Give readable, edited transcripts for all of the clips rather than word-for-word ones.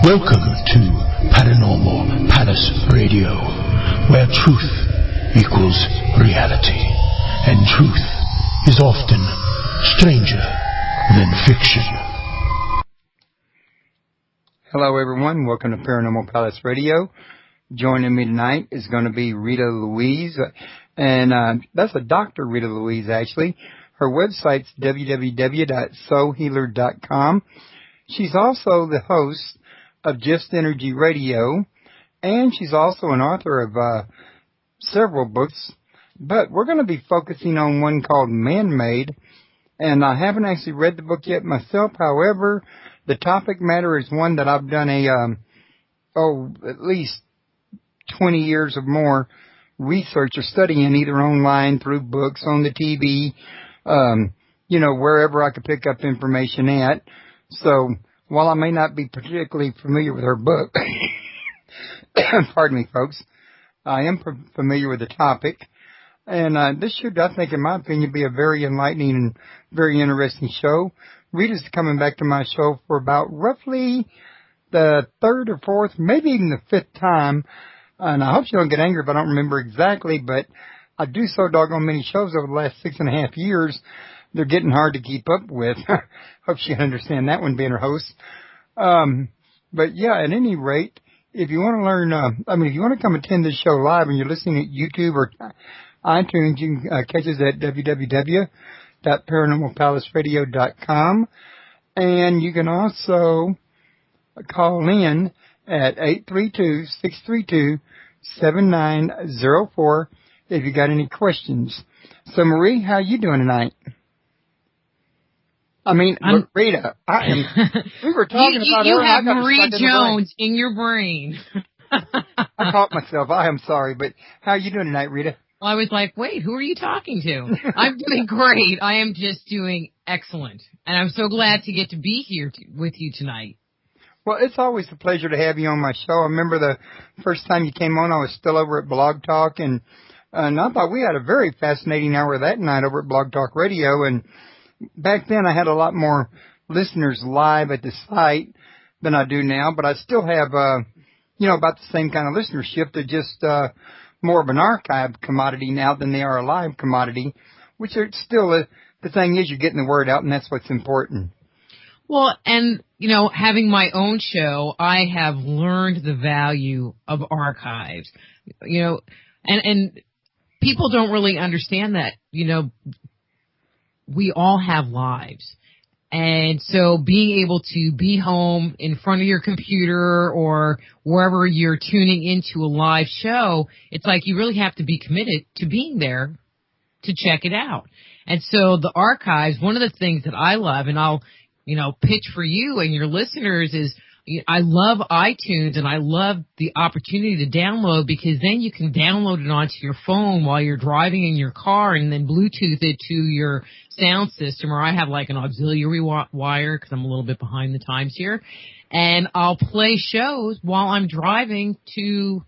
Welcome to Paranormal Palace Radio, where truth equals reality, and truth is often stranger than fiction. Hello everyone, welcome to Paranormal Palace Radio. Joining me tonight is going to be Rita Louise, and that's a Dr. Rita Louise actually. Her website's www.soulhealer.com. She's also the host of Just Energy Radio, and she's also an author of several books, but we're going to be focusing on one called Man-Made, and I haven't actually read the book yet myself. However, the topic matter is one that I've done at least 20 years or more research or studying, either online, through books, on the TV, wherever I could pick up information at. So while I may not be particularly familiar with her book, pardon me, folks, I am familiar with the topic. And this should, I think, in my opinion, be a very enlightening and very interesting show. Rita's coming back to my show for about roughly the third or fourth, maybe even the fifth time. And I hope she don't get angry if I don't remember exactly, but I do so doggone many shows over the last 6.5 years. They're getting hard to keep up with. Hope she can understand that one, being her host. But yeah, at any rate, if you want to learn, if you want to come attend this show live and you're listening at YouTube or iTunes, you can catch us at www.paranormalpalaceradio.com. And you can also call in at 832-632-7904 if you got any questions. So, Marie, how you doing tonight? Rita, we were talking about you her. have Marie Jones in your brain. I caught myself. I am sorry, but how are you doing tonight, Rita? Well, I was like, wait, who are you talking to? I'm doing great. I am just doing excellent. And I'm so glad to get to be here with you tonight. Well, it's always a pleasure to have you on my show. I remember the first time you came on, I was still over at Blog Talk, and I thought we had a very fascinating hour that night over at Blog Talk Radio, and back then I had a lot more listeners live at the site than I do now, but I still have, about the same kind of listenership. They're just more of an archive commodity now than they are a live commodity, which are still, the thing is you're getting the word out, and that's what's important. Well, and, having my own show, I have learned the value of archives, and people don't really understand that, we all have lives. And so being able to be home in front of your computer or wherever you're tuning into a live show, it's like you really have to be committed to being there to check it out. And so the archives, one of the things that I love, and I'll, pitch for you and your listeners, is I love iTunes, and I love the opportunity to download, because then you can download it onto your phone while you're driving in your car and then Bluetooth it to your sound system, or I have like an auxiliary wire because I'm a little bit behind the times here, and I'll play shows while I'm driving to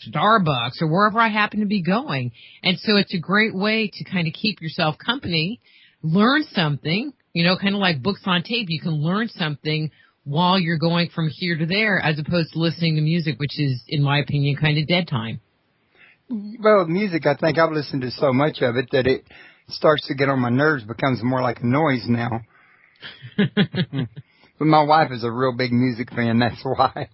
Starbucks or wherever I happen to be going. And so it's a great way to kind of keep yourself company, learn something, kind of like books on tape. You can learn something while you're going from here to there, as opposed to listening to music, which is, in my opinion, kind of dead time. Well, music, I think I've listened to so much of it that it starts to get on my nerves, becomes more like a noise now. But my wife is a real big music fan, that's why.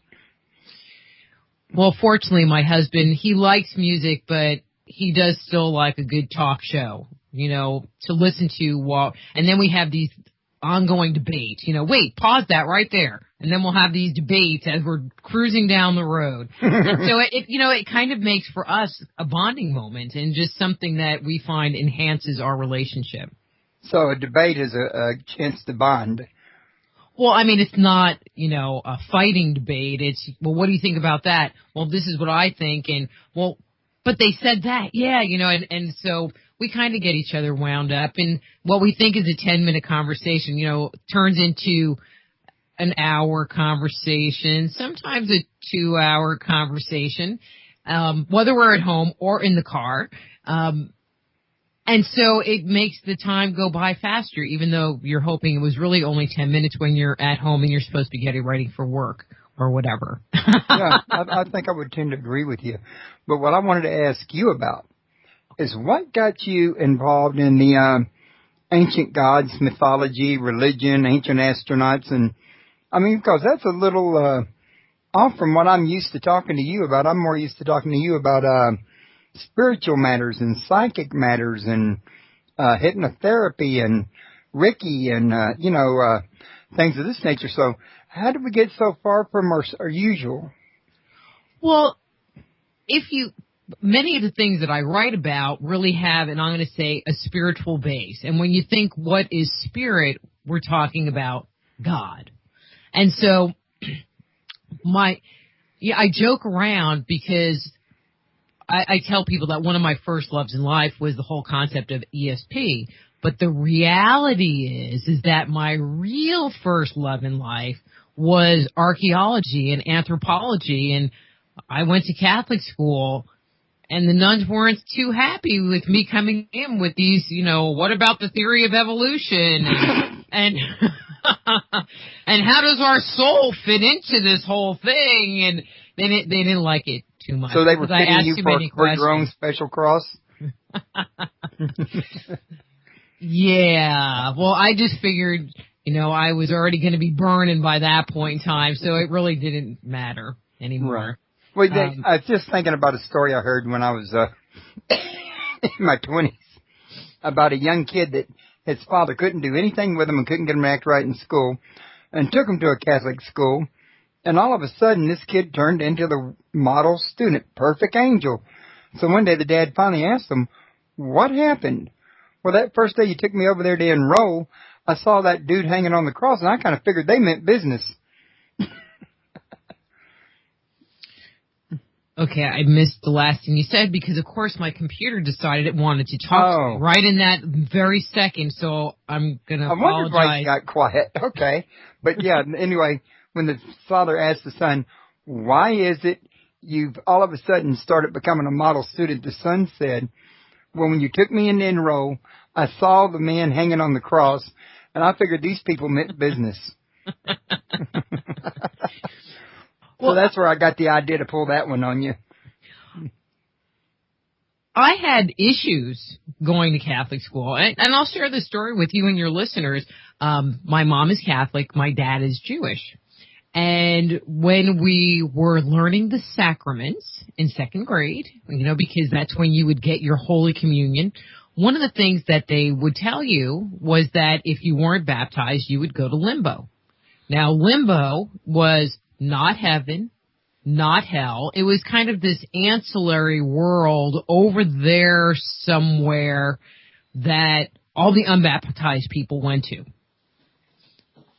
Well, fortunately, my husband, he likes music, but he does still like a good talk show, to listen to and then we have these ongoing debates, wait, pause that right there. And then we'll have these debates as we're cruising down the road. And so it kind of makes for us a bonding moment, and just something that we find enhances our relationship. So a debate is a chance to bond. Well, it's not, a fighting debate. It's, well, what do you think about that? Well, this is what I think. And, well, but they said that. Yeah, and so we kind of get each other wound up. And what we think is a 10-minute conversation, turns into an hour conversation, sometimes a 2-hour conversation, whether we're at home or in the car. And so it makes the time go by faster, even though you're hoping it was really only 10 minutes when you're at home and you're supposed to be getting ready for work or whatever. Yeah, I think I would tend to agree with you. But what I wanted to ask you about is what got you involved in the ancient gods, mythology, religion, ancient astronauts, and I mean, because that's a little off from what I'm used to talking to you about. I'm more used to talking to you about spiritual matters and psychic matters and hypnotherapy and Ricky and, things of this nature. So how did we get so far from our usual? Well, many of the things that I write about really have, and I'm going to say, a spiritual base. And when you think what is spirit, we're talking about God. And so I joke around because I tell people that one of my first loves in life was the whole concept of ESP. But the reality is that my real first love in life was archaeology and anthropology. And I went to Catholic school, and the nuns weren't too happy with me coming in with these, what about the theory of evolution? And and how does our soul fit into this whole thing? And they didn't like it too much. So they were fitting you for your own special cross? Yeah. Well, I just figured, I was already going to be burning by that point in time, so it really didn't matter anymore. Right. Well, I was just thinking about a story I heard when I was in my 20s about a young kid that his father couldn't do anything with him and couldn't get him to act right in school and took him to a Catholic school. And all of a sudden, this kid turned into the model student, perfect angel. So one day the dad finally asked him, what happened? Well, that first day you took me over there to enroll, I saw that dude hanging on the cross, and I kind of figured they meant business. Okay, I missed the last thing you said because, of course, my computer decided it wanted to talk to me right in that very second, so I'm going to apologize. I wondered why you got quiet. Okay. But, yeah, anyway, when the father asked the son, why is it you've all of a sudden started becoming a model student, the son said, well, when you took me in to enroll, I saw the man hanging on the cross, and I figured these people meant business. So that's where I got the idea to pull that one on you. I had issues going to Catholic school, and I'll share this story with you and your listeners. My mom is Catholic. My dad is Jewish. And when we were learning the sacraments in second grade, because that's when you would get your Holy Communion, one of the things that they would tell you was that if you weren't baptized, you would go to limbo. Now, limbo was not heaven, not hell. It was kind of this ancillary world over there somewhere that all the unbaptized people went to.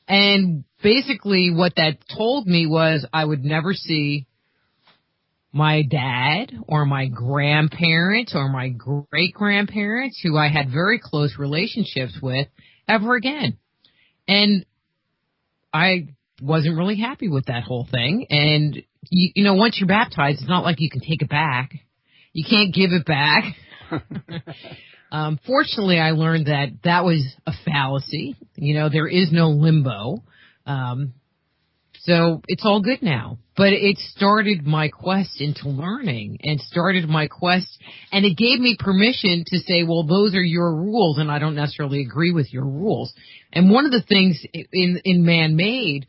And basically what that told me was I would never see my dad or my grandparents or my great-grandparents, who I had very close relationships with, ever again. And I wasn't really happy with that whole thing. And, once you're baptized, it's not like you can take it back. You can't give it back. Fortunately, I learned that was a fallacy. There is no limbo. So it's all good now. But it started my quest into learning and it gave me permission to say, well, those are your rules, and I don't necessarily agree with your rules. And one of the things in man-made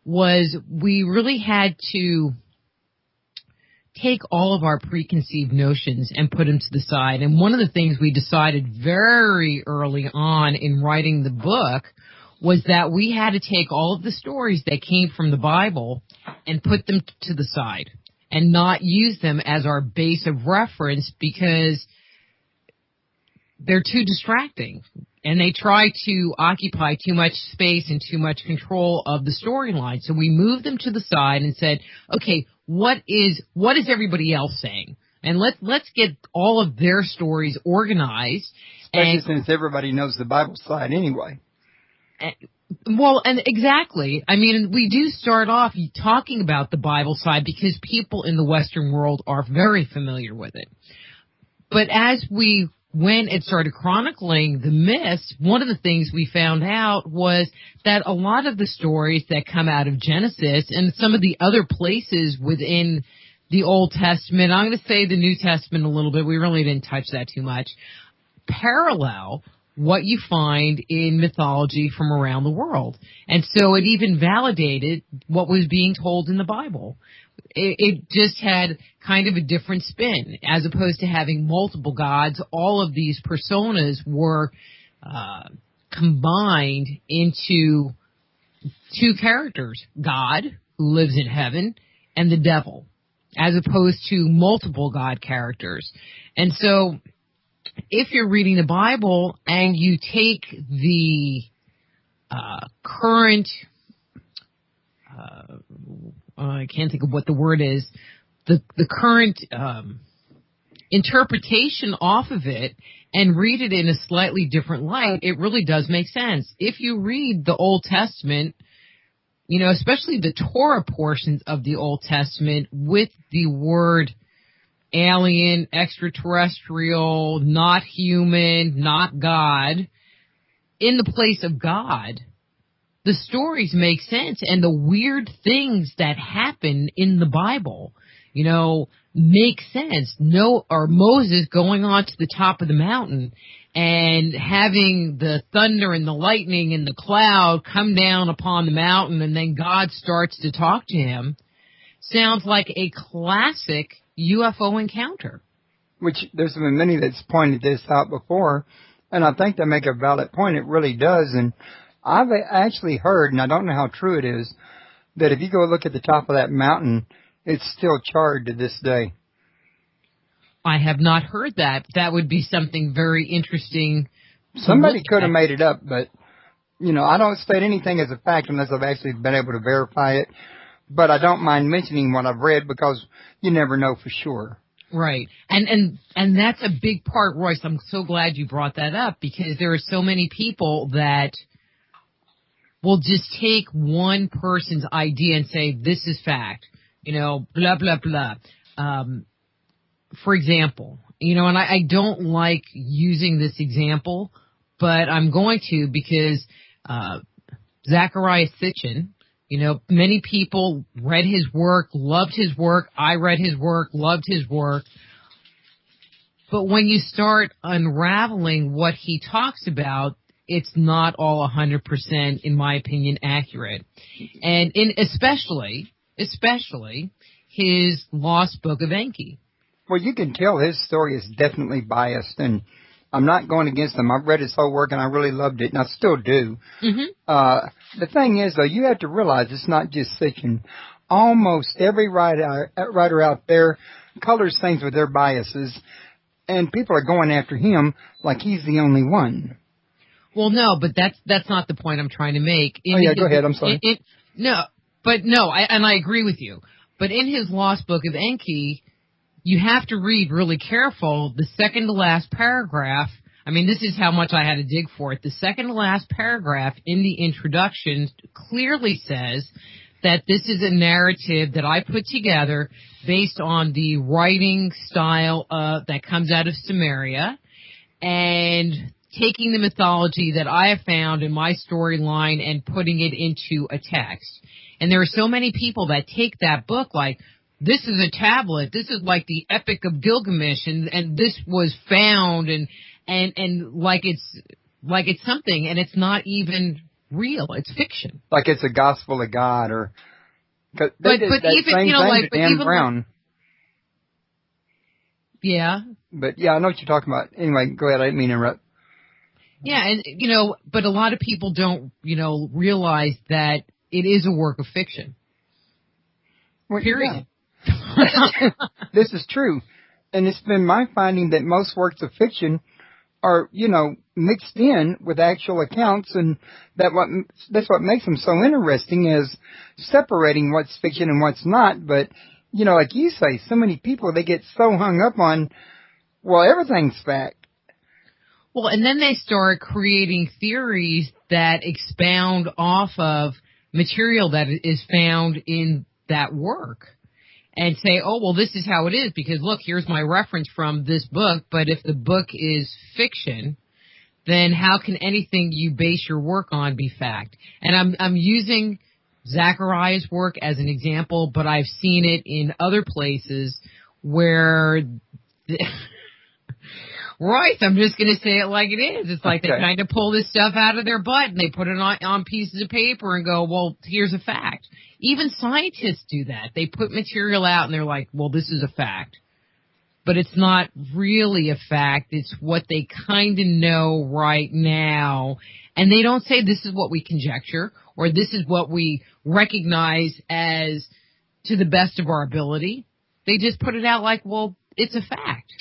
was we really had to take all of our preconceived notions and put them to the side. And one of the things we decided very early on in writing the book was that we had to take all of the stories that came from the Bible and put them to the side and not use them as our base of reference because they're too distracting and they try to occupy too much space and too much control of the storyline. So we moved them to the side and said, okay, what is everybody else saying? And let's get all of their stories organized. Especially since everybody knows the Bible side anyway. Well, and exactly. I mean, we do start off talking about the Bible side because people in the Western world are very familiar with it. But as we when it started chronicling the myths, one of the things we found out was that a lot of the stories that come out of Genesis and some of the other places within the Old Testament, I'm going to say the New Testament a little bit, we really didn't touch that too much, parallel what you find in mythology from around the world. And so it even validated what was being told in the Bible. It just had kind of a different spin. As opposed to having multiple gods, all of these personas were combined into two characters, God, who lives in heaven, and the devil, as opposed to multiple God characters. And so if you're reading the Bible and you take the current I can't think of what the word is, the current interpretation off of it and read it in a slightly different light, it really does make sense. If you read the Old Testament, you know, especially the Torah portions of the Old Testament with the word alien, extraterrestrial, not human, not God, in the place of God, the stories make sense, and the weird things that happen in the Bible, you know, make sense. Or Moses going on to the top of the mountain and having the thunder and the lightning and the cloud come down upon the mountain, and then God starts to talk to him, sounds like a classic UFO encounter. Which there's been many that's pointed this out before, and I think they make a valid point. It really does, and I've actually heard, and I don't know how true it is, that if you go look at the top of that mountain, it's still charred to this day. I have not heard that. That would be something very interesting. Somebody could have made it up, but, you know, I don't state anything as a fact unless I've actually been able to verify it. But I don't mind mentioning what I've read because you never know for sure. Right. And that's a big part, Royce. I'm so glad you brought that up because there are so many people that will just take one person's idea and say, this is fact, you know, blah, blah, blah. For example, you know, and I don't like using this example, but I'm going to because Zecharia Sitchin, you know, many people read his work, loved his work. I read his work, loved his work. But when you start unraveling what he talks about, it's not all 100%, in my opinion, accurate. And especially his Lost Book of Enki. Well, you can tell his story is definitely biased, and I'm not going against him. I've read his whole work, and I really loved it, and I still do. Mm-hmm. The thing is, though, you have to realize it's not just fiction. Almost every writer out there colors things with their biases, and people are going after him like he's the only one. Well, no, but that's not the point I'm trying to make. Go ahead. I'm sorry. I agree with you. But in his Lost Book of Enki, you have to read really careful. The second to last paragraph, I mean, this is how much I had to dig for it. The second to last paragraph in the introduction clearly says that this is a narrative that I put together based on the writing style that comes out of Sumeria and taking the mythology that I have found in my storyline and putting it into a text. And there are so many people that take that book like, this is a tablet, this is like the Epic of Gilgamesh, and this was found, and like it's something, and it's not even real, it's fiction. Like it's a gospel of God, or... But even, you know, like... Dan Brown. Yeah. But, yeah, I know what you're talking about. Anyway, go ahead, I didn't mean to interrupt. Yeah, and, you know, but a lot of people don't, you know, realize that it is a work of fiction. Well, period. Yeah. This is true. And it's been my finding that most works of fiction are, you know, mixed in with actual accounts, and that's what makes them so interesting is separating what's fiction and what's not. But, you know, like you say, so many people, they get so hung up on, well, everything's fact. Well, and then they start creating theories that expound off of material that is found in that work. and say, oh, well, this is how it is because, look, here's my reference from this book. But if the book is fiction, then how can anything you base your work on be fact? And I'm using Zachariah's work as an example, but I've seen it in other places where... Right, I'm just going to say it like it is. It's like they kind of pull this stuff out of their butt and they put it on pieces of paper and go, well, here's a fact. Even scientists do that. They put material out and they're like, well, this is a fact. But it's not really a fact. It's what they kind of know right now. And they don't say this is what we conjecture or this is what we recognize as to the best of our ability. They just put it out like, well, it's a fact.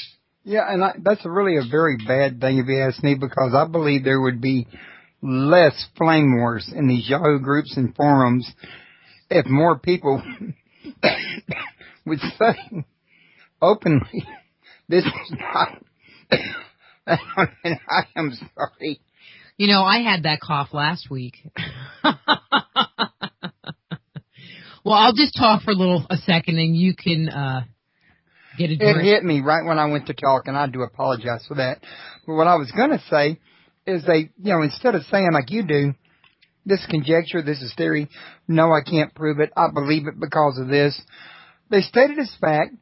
Yeah, and that's really a very bad thing if you ask me, because I believe there would be less flame wars in these Yahoo groups and forums if more people would say openly, this is not, and I am sorry. You know, I had that cough last week. Well, I'll just talk for a second and you can, get a drink. It hit me right when I went to talk, and I do apologize for that. But what I was going to say is instead of saying like you do, this conjecture, this is theory, no, I can't prove it, I believe it because of this, they state it as fact,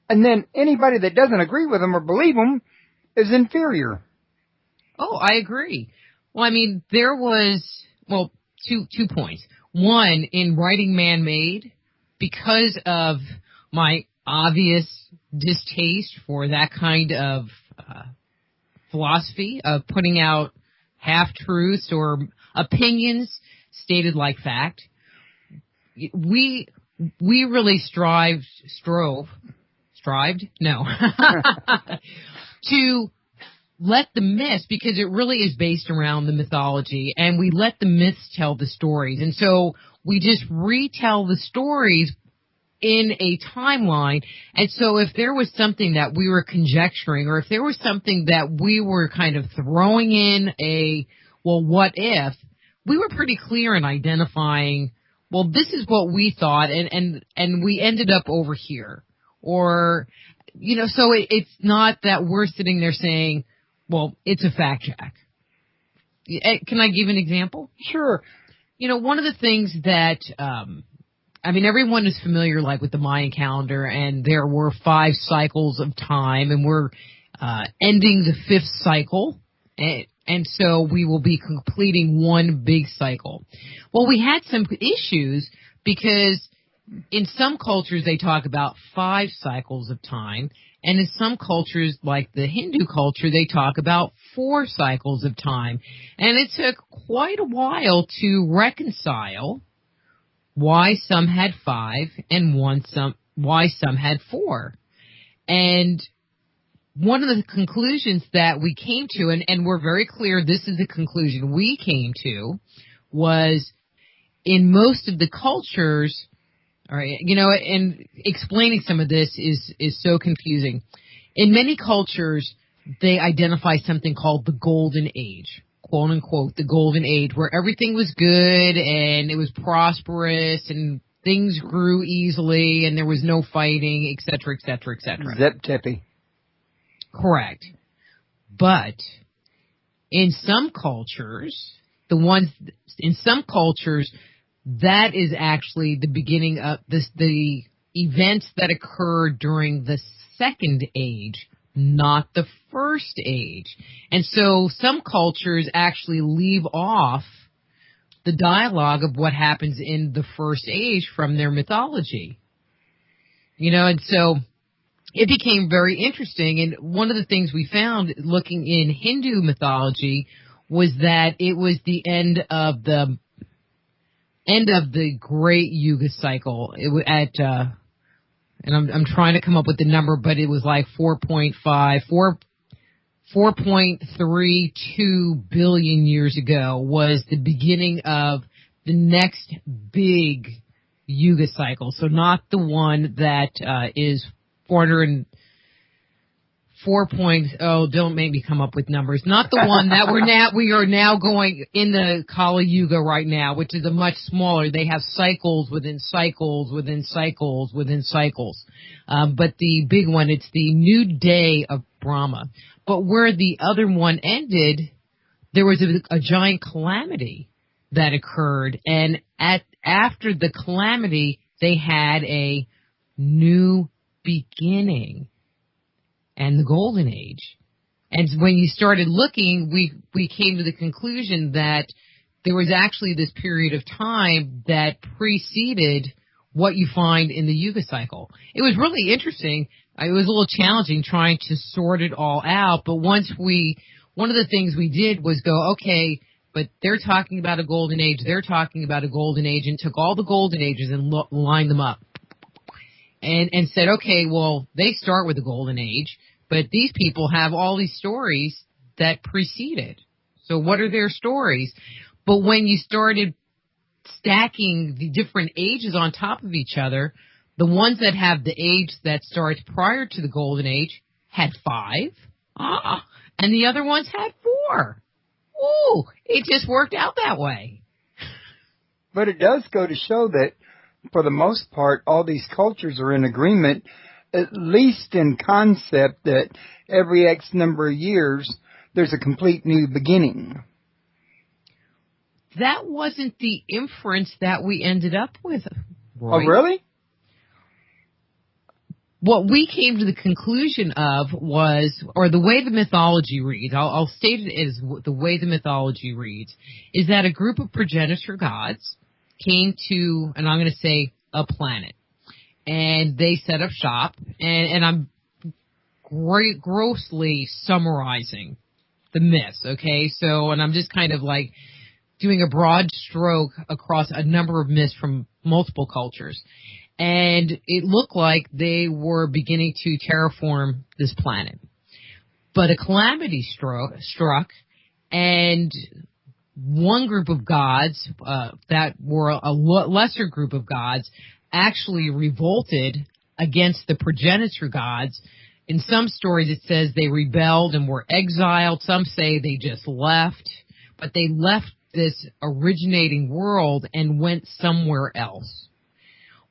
and then anybody that doesn't agree with them or believe them is inferior. Oh, I agree. Well, I mean, there was, two points. One, in writing Man-Made, because of my obvious distaste for that kind of philosophy of putting out half-truths or opinions stated like fact, we really strived? No. To let the myths, because it really is based around the mythology, and we let the myths tell the stories. And so we just retell the stories in a timeline. And so if there was something that we were conjecturing, or if there was something that we were kind of throwing in what if, we were pretty clear in identifying, well, this is what we thought, and we ended up over here. Or, so it's not that we're sitting there saying, well, it's a fact check. Can I give an example? Sure. One of the things that, everyone is familiar, like, with the Mayan calendar, and there were 5 cycles of time, and we're ending the 5th cycle, and so we will be completing one big cycle. Well, we had some issues because in some cultures they talk about 5 cycles of time, and in some cultures, like the Hindu culture, they talk about 4 cycles of time. And it took quite a while to reconcile why some had 5 and why some had 4. And one of the conclusions that we came to, and we're very clear this is the conclusion we came to, was in most of the cultures, all right, and explaining some of this is so confusing. In many cultures, they identify something called the Golden Age, quote unquote, the Golden Age, where everything was good and it was prosperous and things grew easily and there was no fighting, et cetera, et cetera, et cetera. Zip tippy. Correct. But in some cultures, that is actually the beginning of the events that occurred during the Second Age, not the First Age. And so some cultures actually leave off the dialogue of what happens in the First Age from their mythology. And so it became very interesting. And one of the things we found looking in Hindu mythology was that it was the end of the Great Yuga cycle. It was at, and I'm trying to come up with the number, but it was like 4.32 billion years ago was the beginning of the next big Yuga cycle. So not the one that is 400 4.0, don't make me come up with numbers. Not the one that we are now going in the Kali Yuga right now, which is a much smaller. They have cycles within cycles within cycles within cycles. But the big one, it's the new day of Brahma. But where the other one ended, there was a giant calamity that occurred, and after the calamity, they had a new beginning and the golden age. And when you started looking, we came to the conclusion that there was actually this period of time that preceded what you find in the Yuga cycle. It was really interesting. It was a little challenging trying to sort it all out, but one of the things we did was go, okay, but they're talking about a golden age, they're talking about a golden age, and took all the golden ages and lined them up. And said, okay, well, they start with the golden age, but these people have all these stories that preceded. So what are their stories? But when you started stacking the different ages on top of each other, the ones that have the age that starts prior to the golden age had 5, and the other ones had 4. Ooh, it just worked out that way. But it does go to show that, for the most part, all these cultures are in agreement, at least in concept, that every X number of years, there's a complete new beginning. That wasn't the inference that we ended up with, Roy. Oh, really? What we came to the conclusion of was, or the way the mythology reads, I'll state it as the way the mythology reads, is that a group of progenitor gods came to, and I'm going to say, a planet. And they set up shop, and I'm grossly summarizing the myths, okay? So, and I'm just kind of like doing a broad stroke across a number of myths from multiple cultures. And it looked like they were beginning to terraform this planet. But a calamity struck, and one group of gods that were a lesser group of gods actually revolted against the progenitor gods. In some stories it says they rebelled and were exiled. Some say they just left. But they left this originating world and went somewhere else.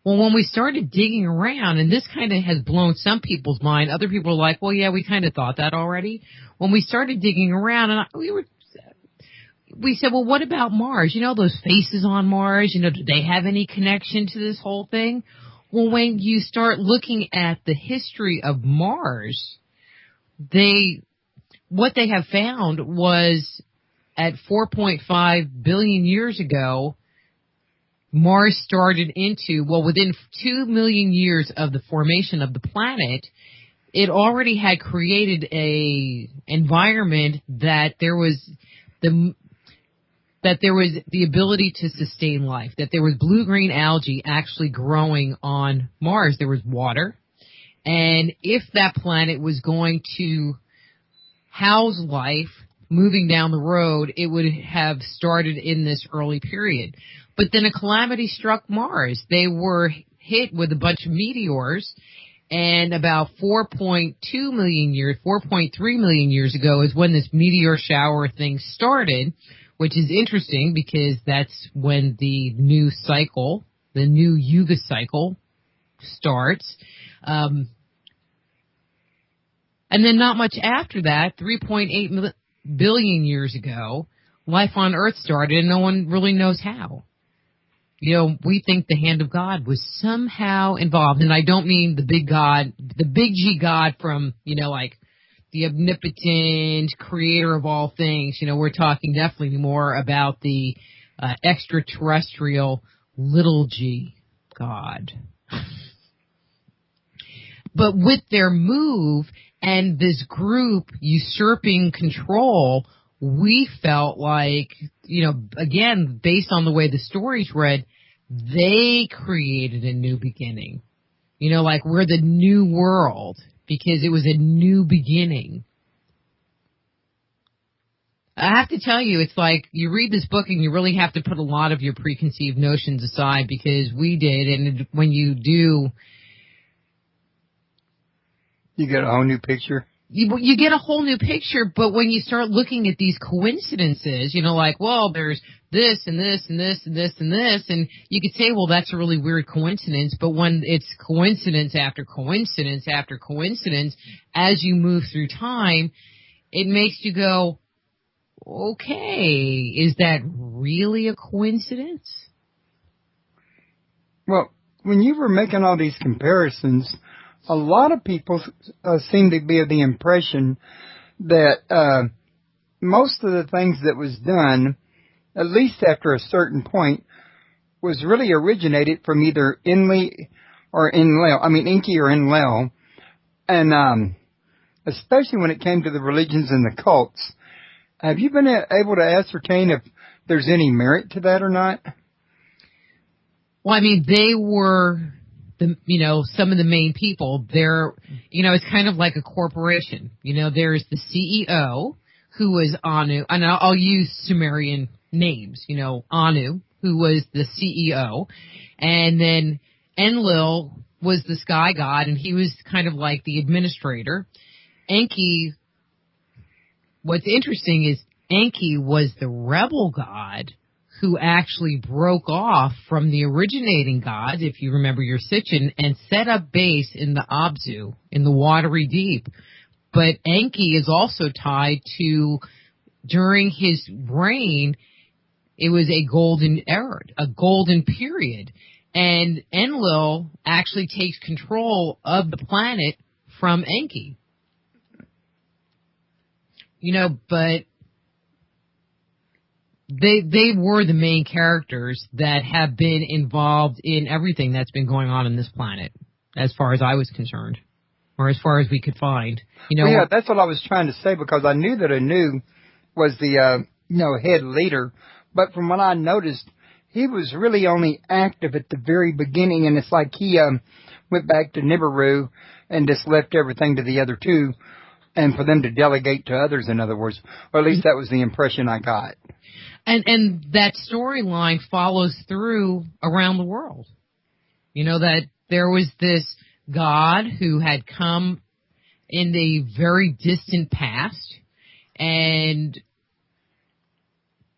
Well, when we started digging around, and this kind of has blown some people's mind, other people are like, well, yeah, we kind of thought that already. When we started digging around, and we said, well, what about Mars? You know, those faces on Mars, you know, do they have any connection to this whole thing? Well, when you start looking at the history of Mars, what they have found was at 4.5 billion years ago, Mars started within 2 million years of the formation of the planet, it already had created a environment that there was the ability to sustain life, that there was blue-green algae actually growing on Mars. There was water. And if that planet was going to house life moving down the road, it would have started in this early period. But then a calamity struck Mars. They were hit with a bunch of meteors, and about 4.3 million years ago is when this meteor shower thing started, which is interesting because that's when the new cycle, the new Yuga cycle, starts. And then not much after that, 3.8 billion years ago, life on Earth started, and no one really knows how. You know, we think the hand of God was somehow involved, and I don't mean the big God, the big G God from, you know, like the omnipotent creator of all things. You know, we're talking definitely more about the extraterrestrial little G God. But with their move and this group usurping control, we felt like, you know, again, based on the way the stories read, they created a new beginning. You know, like we're the new world because it was a new beginning. I have to tell you, it's like you read this book and you really have to put a lot of your preconceived notions aside, because we did, and when you do, you get a whole new picture. you get a whole new picture, but when you start looking at these coincidences, like, well, there's this and this and this and this and this, and you could say, well, that's a really weird coincidence, but when it's coincidence after coincidence after coincidence, as you move through time, it makes you go, okay, is that really a coincidence? Well, when you were making all these comparisons, a lot of people seem to be of the impression that most of the things that was done, at least after a certain point, was really originated from either Enki or Enlil. And especially when it came to the religions and the cults. Have you been able to ascertain if there's any merit to that or not? Well, they were some of the main people. They're, it's kind of like a corporation. There's the CEO, who was Anu, and I'll use Sumerian names, Anu, who was the CEO, and then Enlil was the sky god, and he was kind of like the administrator. Enki, what's interesting is Enki was the rebel god who actually broke off from the originating gods, if you remember your Sitchin, and set up base in the Abzu, in the watery deep. But Enki is also tied to, during his reign, it was a golden era, a golden period. And Enlil actually takes control of the planet from Enki. But they were the main characters that have been involved in everything that's been going on this planet, as far as I was concerned, or as far as we could find. Well, yeah, that's what I was trying to say, because I knew that Anu was the head leader, but from what I noticed, he was really only active at the very beginning, and it's like he went back to Nibiru and just left everything to the other two, and for them to delegate to others, in other words. Or at least that was the impression I got. And that storyline follows through around the world. That there was this god who had come in the very distant past and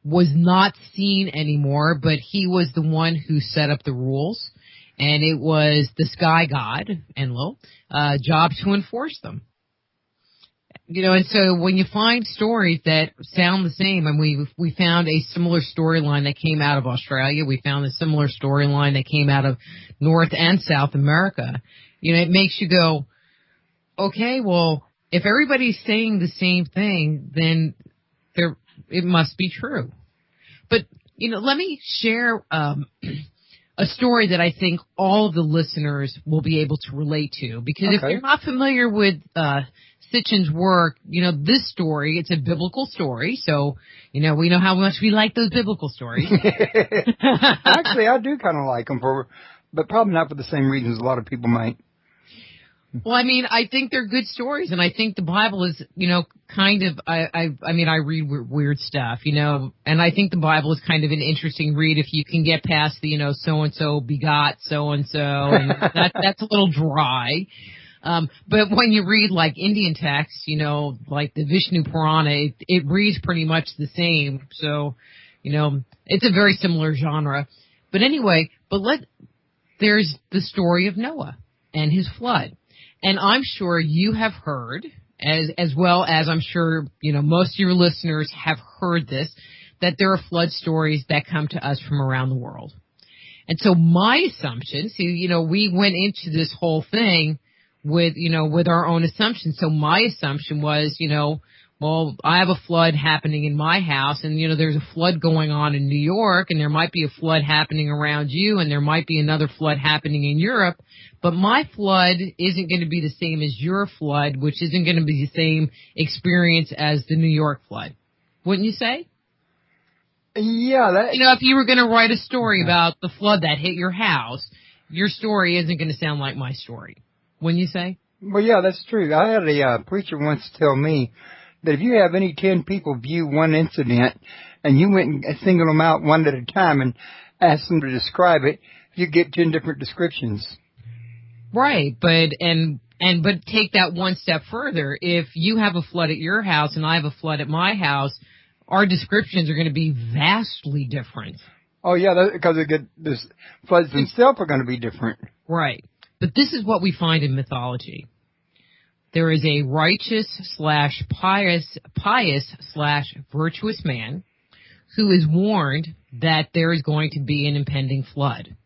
was not seen anymore, but he was the one who set up the rules, and it was the sky god, Enlil, job to enforce them. And so when you find stories that sound the same, and we found a similar storyline that came out of Australia, we found a similar storyline that came out of North and South America, it makes you go, okay, well, if everybody's saying the same thing, then it must be true. But, let me share a story that I think all of the listeners will be able to relate to, because if you're not familiar with Sitchin's work, this story, it's a biblical story, so, we know how much we like those biblical stories. Actually, I do kind of like them, but probably not for the same reasons a lot of people might. Well, I think they're good stories, and I think the Bible is, kind of, I read weird stuff, and I think the Bible is kind of an interesting read if you can get past the, so-and-so begot so-and-so, and that's a little dry. But when you read like Indian texts, like the Vishnu Purana, it reads pretty much the same. So, it's a very similar genre. But anyway, there's the story of Noah and his flood. And I'm sure you have heard, as well as I'm sure, most of your listeners have heard this, that there are flood stories that come to us from around the world. And so my assumption, we went into this whole thing with our own assumptions. So my assumption was, well, I have a flood happening in my house, and, there's a flood going on in New York, and there might be a flood happening around you, and there might be another flood happening in Europe, but my flood isn't going to be the same as your flood, which isn't going to be the same experience as the New York flood. Wouldn't you say? Yeah. If you were going to write a story about the flood that hit your house, your story isn't going to sound like my story. Wouldn't you say? Well, yeah, that's true. I had a preacher once tell me that if you have any 10 people view one incident and you went and singled them out one at a time and asked them to describe it, you get 10 different descriptions. Right, and But take that one step further. If you have a flood at your house and I have a flood at my house, our descriptions are going to be vastly different. Oh, yeah, because the floods themselves are going to be different. Right. But this is what we find in mythology. There is a righteous/pious/virtuous man who is warned that there is going to be an impending flood.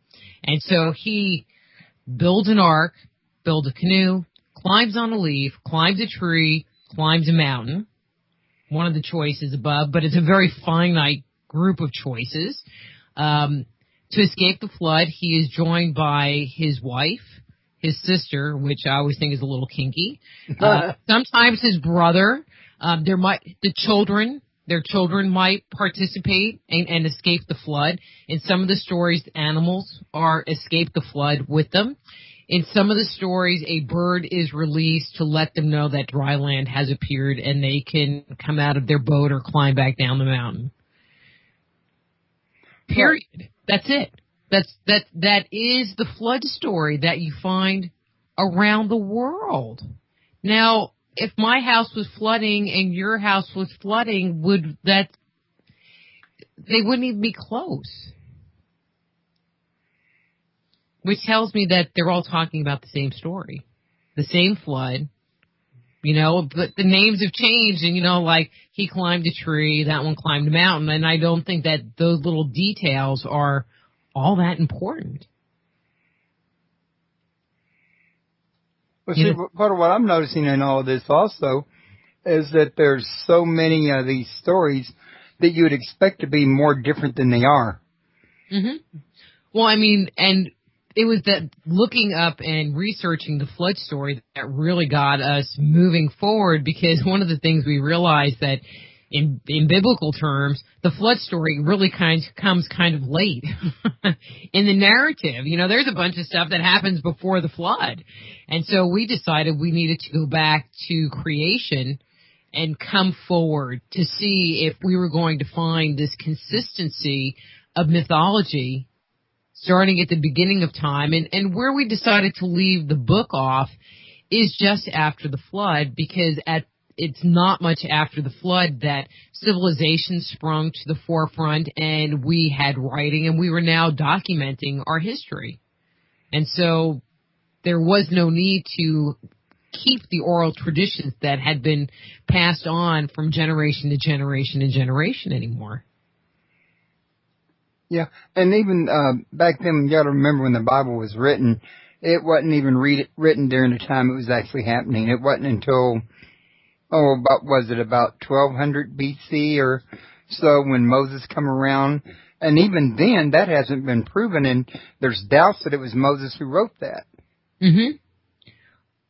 And so he builds an ark, builds a canoe, climbs on a leaf, climbs a tree, climbs a mountain. One of the choices above, but it's a very finite group of choices. To escape the flood, he is joined by his wife, his sister, which I always think is a little kinky. Sometimes his brother. Their children might participate and escape the flood. In some of the stories, animals escape the flood with them. In some of the stories, a bird is released to let them know that dry land has appeared and they can come out of their boat or climb back down the mountain. Period. That's it. That is the flood story that you find around the world. Now, if my house was flooding and your house was flooding, they wouldn't even be close. Which tells me that they're all talking about the same story, the same flood, but the names have changed and, like he climbed a tree, that one climbed a mountain. And I don't think that those little details are all that important. Well, see, part of what I'm noticing in all of this also is that there's so many of these stories that you would expect to be more different than they are. Mm-hmm. Well, and it was that looking up and researching the flood story that really got us moving forward, because one of the things we realized that in biblical terms, the flood story really comes kind of late in the narrative. There's a bunch of stuff that happens before the flood. And so we decided we needed to go back to creation and come forward to see if we were going to find this consistency of mythology starting at the beginning of time. And where we decided to leave the book off is just after the flood, because it's not much after the flood that civilization sprung to the forefront and we had writing and we were now documenting our history. And so there was no need to keep the oral traditions that had been passed on from generation to generation to generation anymore. Yeah, and even back then, you got to remember when the Bible was written, it wasn't even written during the time it was actually happening. It wasn't until, about 1200 BC or so when Moses come around. And even then, that hasn't been proven, and there's doubts that it was Moses who wrote that. Mm-hmm.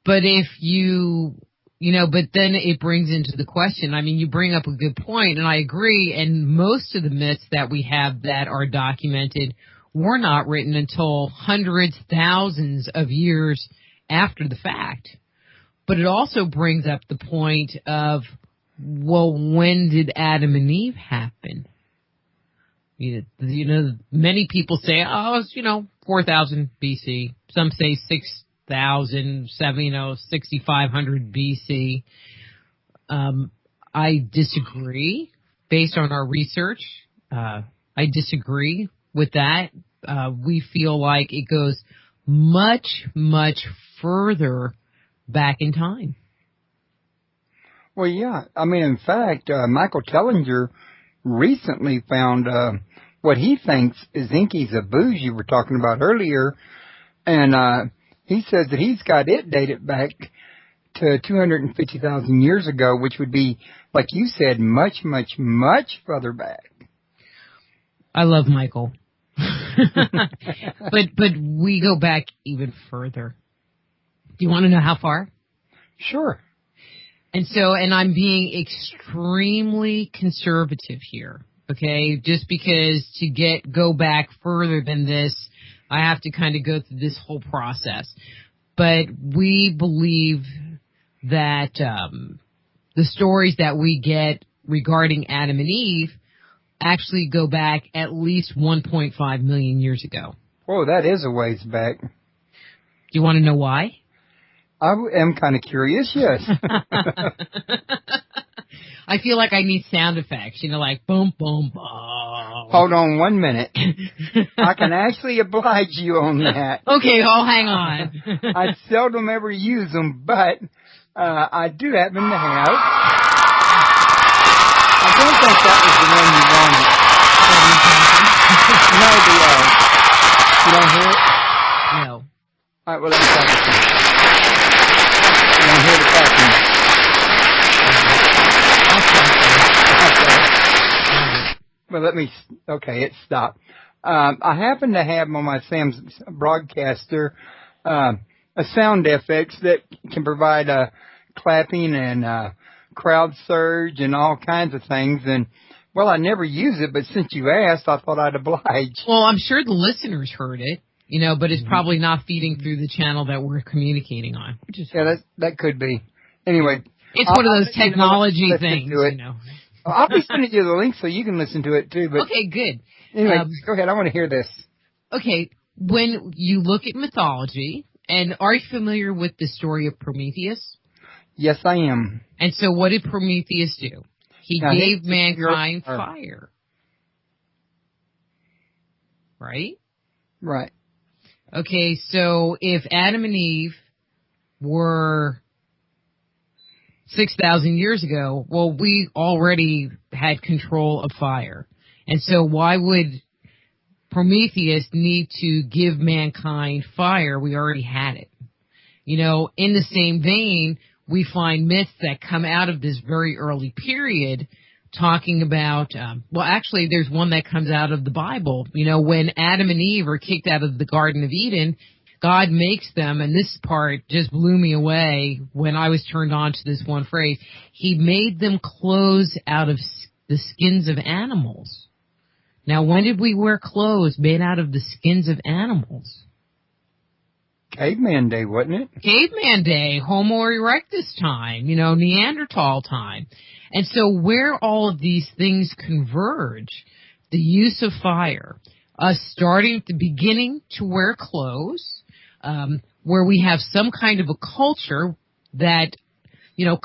But but then it brings into the question, you bring up a good point, and I agree, and most of the myths that we have that are documented were not written until hundreds, thousands of years after the fact. But it also brings up the point of, well, when did Adam and Eve happen? Many people say, it's 4,000 BC. Some say 6,500 BC. I disagree. Based on our research, I disagree with that. We feel like it goes much, much further back in time. Well, yeah. In fact, Michael Tellinger recently found what he thinks is Enki's Abuse you were talking about earlier, and he says that he's got it dated back to 250,000 years ago, which would be, like you said, much, much, much further back. I love Michael. but we go back even further. Do you want to know how far? Sure. And I'm being extremely conservative here, okay? Just because to go back further than this, I have to kind of go through this whole process. But we believe that the stories that we get regarding Adam and Eve actually go back at least 1.5 million years ago. Whoa, that is a ways back. Do you want to know why? I am kind of curious, yes. I feel like I need sound effects, like boom, boom, boom. Hold on 1 minute. I can actually oblige you on that. Okay, hang on. I seldom ever use them, but I do happen to have. I don't think that was the one you wanted. No, you don't hear it? No. All right, well, let me try this one. You don't hear the clapping. Well, okay, it stopped. I happen to have on my Sam's broadcaster a sound effects that can provide clapping and crowd surge and all kinds of things. And, well, I never use it, but since you asked, I thought I'd oblige. Well, I'm sure the listeners heard it, but it's probably not feeding through the channel that we're communicating on. Which is that could be. Anyway. It's one of those technology things, I'll be sending you the link so you can listen to it too. But okay, good. Anyway, go ahead. I want to hear this. Okay, when you look at mythology, and are you familiar with the story of Prometheus? Yes, I am. And so what did Prometheus do? He gave mankind fire. Right? Right. Okay, so if Adam and Eve were 6,000 years ago, well, we already had control of fire. And so why would Prometheus need to give mankind fire? We already had it. In the same vein, we find myths that come out of this very early period talking about, actually there's one that comes out of the Bible. When Adam and Eve are kicked out of the Garden of Eden, God makes them, and this part just blew me away when I was turned on to this one phrase. He made them clothes out of the skins of animals. Now, when did we wear clothes made out of the skins of animals? Caveman day, wasn't it? Caveman day, Homo erectus time, Neanderthal time. And so where all of these things converge, the use of fire, us starting at the beginning to wear clothes, where we have some kind of a culture that,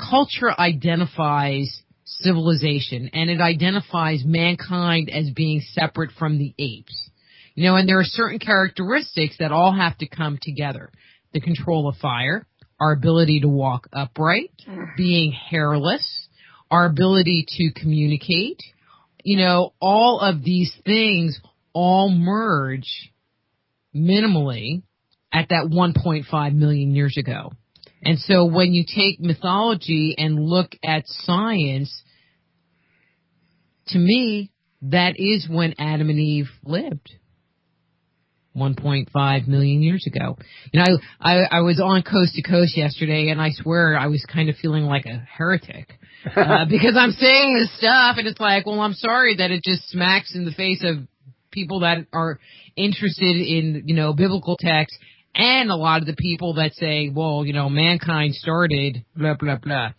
culture identifies civilization, and it identifies mankind as being separate from the apes. And there are certain characteristics that all have to come together. The control of fire, our ability to walk upright, being hairless, our ability to communicate, all of these things all merge minimally at that 1.5 million years ago. And so when you take mythology and look at science, to me, that is when Adam and Eve lived. 1.5 million years ago. I was on Coast to Coast yesterday, and I swear I was kind of feeling like a heretic because I'm saying this stuff, and it's like, well, I'm sorry that it just smacks in the face of people that are interested in, biblical texts, and a lot of the people that say, well, mankind started, blah, blah, blah.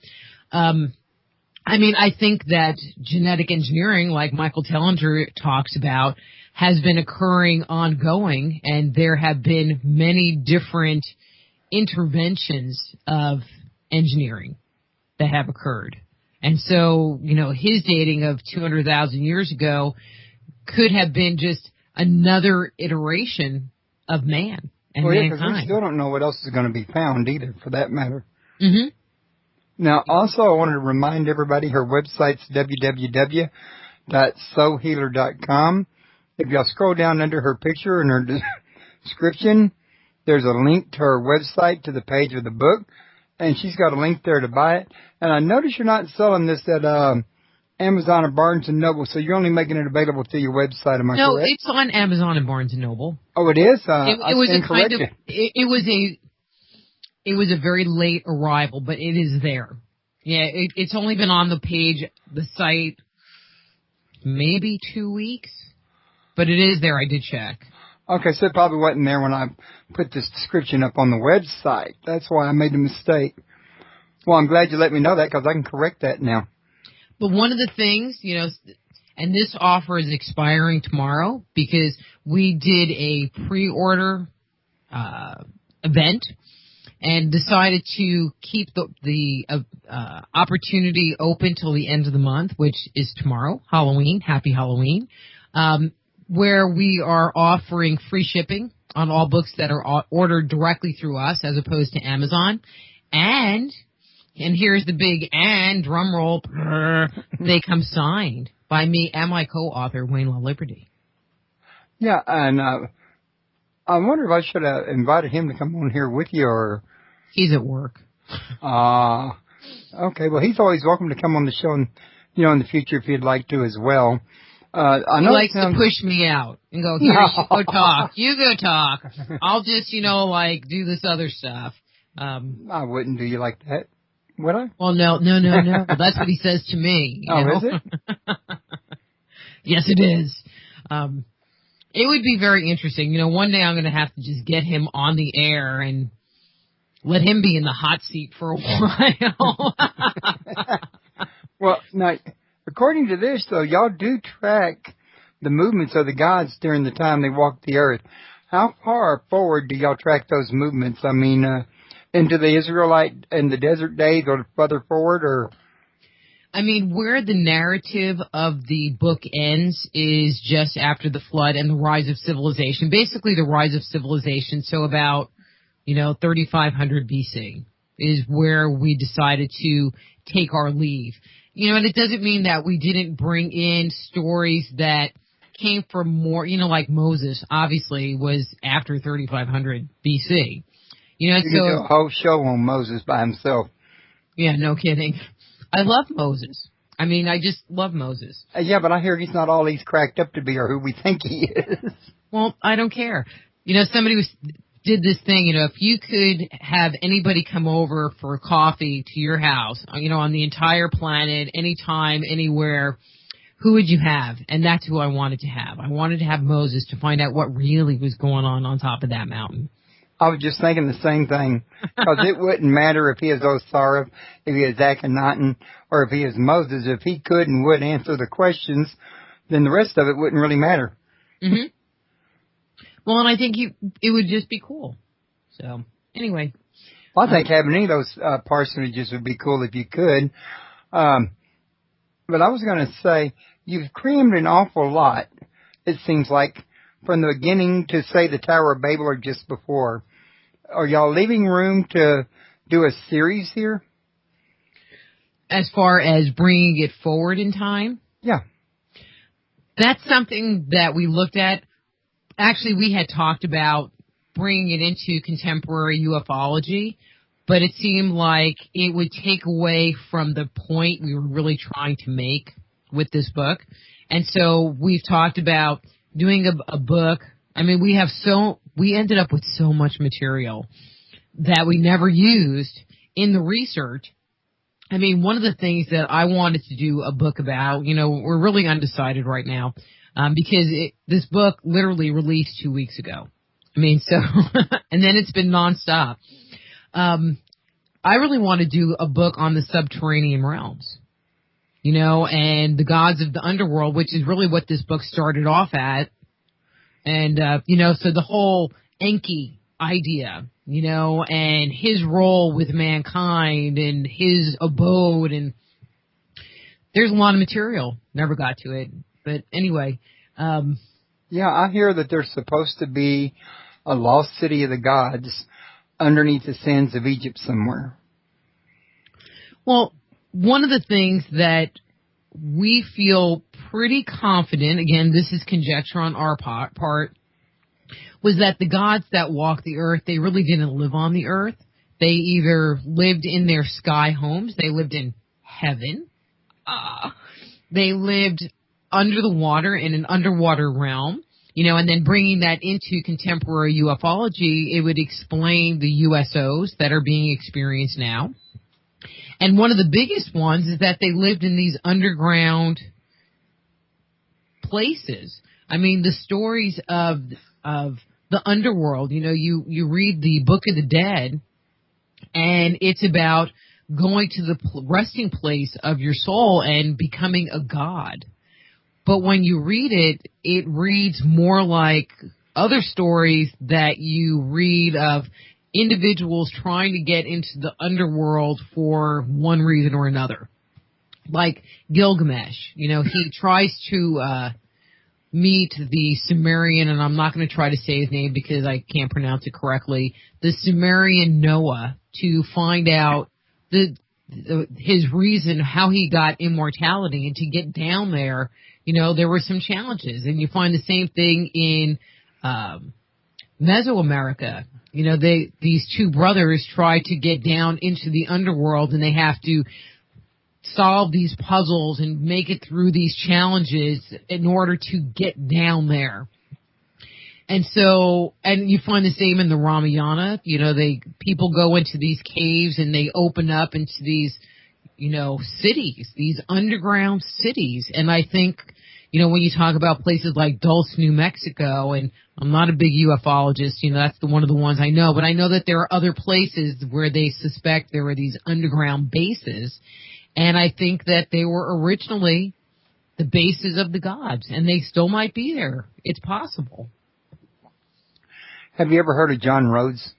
I think that genetic engineering, like Michael Tellinger talks about, has been occurring ongoing, and there have been many different interventions of engineering that have occurred. And so, his dating of 200,000 years ago could have been just another iteration of man and mankind. Because we still don't know what else is going to be found either, for that matter. Mm-hmm. Now, also, I wanted to remind everybody her website's www.soulhealer.com. If y'all scroll down under her picture and her description, there's a link to her website to the page of the book, and she's got a link there to buy it. And I notice you're not selling this at Amazon or Barnes & Noble, so you're only making it available through your website. Am I correct? No, it's on Amazon and Barnes & Noble. Oh, it is? It was a very late arrival, but it is there. Yeah, it's only been on the page, the site, maybe 2 weeks. But it is there. I did check. Okay, so it probably wasn't there when I put this description up on the website. That's why I made the mistake. Well, I'm glad you let me know that because I can correct that now. But one of the things, and this offer is expiring tomorrow because we did a pre-order event, and decided to keep the opportunity open till the end of the month, which is tomorrow, Halloween. Happy Halloween. Where we are offering free shipping on all books that are ordered directly through us as opposed to Amazon. And here's the big and, drum roll, they come signed by me and my co-author, Wayne La Liberty. Yeah, and I wonder if I should have invited him to come on here with you, or... He's at work. Okay, well, he's always welcome to come on the show, and, in the future if he'd like to as well. I know he likes to push me out and go, here, you go talk. You go talk. I'll just, do this other stuff. I wouldn't do you like that, would I? Well, no. Well, that's what he says to me. Is it? Yes, it is. It would be very interesting. One day I'm going to have to just get him on the air and let him be in the hot seat for a while. Well, now, according to this, though, y'all do track the movements of the gods during the time they walk the earth. How far forward do y'all track those movements? I mean, into the Israelite and the desert days, or further forward, or? I mean, where the narrative of the book ends is just after the flood and the rise of civilization. Basically, the rise of civilization. So about, 3500 BC is where we decided to take our leave. And it doesn't mean that we didn't bring in stories that came from more, like Moses, obviously, was after 3500 BC. You could do a whole show on Moses by himself. Yeah, no kidding. I love Moses. I mean, I just love Moses. Yeah, but I hear he's not all he's cracked up to be or who we think he is. Well, I don't care. Somebody did this thing, if you could have anybody come over for coffee to your house, on the entire planet, anytime, anywhere, who would you have? And that's who I wanted to have. I wanted to have Moses to find out what really was going on top of that mountain. I was just thinking the same thing, because it wouldn't matter if he is Osiris, if he is Akhenaten, or if he is Moses. If he could and would answer the questions, then the rest of it wouldn't really matter. Mm-hmm. Well, and I think it would just be cool. So, anyway. Well, I think having any of those personages would be cool if you could. But I was going to say, you've crammed an awful lot, it seems like, from the beginning to, say, the Tower of Babel or just before. Are y'all leaving room to do a series here? As far as bringing it forward in time? Yeah. That's something that we looked at. Actually, we had talked about bringing it into contemporary ufology, but it seemed like it would take away from the point we were really trying to make with this book. And so we've talked about doing a book. I mean, we ended up with so much material that we never used in the research. I mean, one of the things that I wanted to do a book about, we're really undecided right now, because this book literally released 2 weeks ago. I mean, so, and then it's been nonstop. I really want to do a book on the subterranean realms, and the gods of the underworld, which is really what this book started off at. And, so the whole Enki idea, and his role with mankind and his abode, and there's a lot of material. Never got to it. But anyway. Yeah, I hear that there's supposed to be a lost city of the gods underneath the sands of Egypt somewhere. Well, one of the things that we feel pretty confident, again, this is conjecture on our part, was that the gods that walk the earth, they really didn't live on the earth. They either lived in their sky homes, they lived in heaven, they lived under the water in an underwater realm, and then bringing that into contemporary ufology, it would explain the USOs that are being experienced now. And one of the biggest ones is that they lived in these underground places. I mean, the stories of the underworld, you read the Book of the Dead, and it's about going to the resting place of your soul and becoming a god. But when you read it, it reads more like other stories that you read of individuals trying to get into the underworld for one reason or another. Like Gilgamesh, he tries to meet the Sumerian, and I'm not going to try to say his name because I can't pronounce it correctly, the Sumerian Noah, to find out his reason, how he got immortality. And to get down there, there were some challenges. And you find the same thing in Mesoamerica. These two brothers try to get down into the underworld, and they have to solve these puzzles and make it through these challenges in order to get down there. And you find the same in the Ramayana. People go into these caves and they open up into these, cities, these underground cities. And I think, when you talk about places like Dulce, New Mexico, and I'm not a big ufologist, that's one of the ones I know, but I know that there are other places where they suspect there were these underground bases. And I think that they were originally the bases of the gods, and they still might be there. It's possible. Have you ever heard of John Rhodes?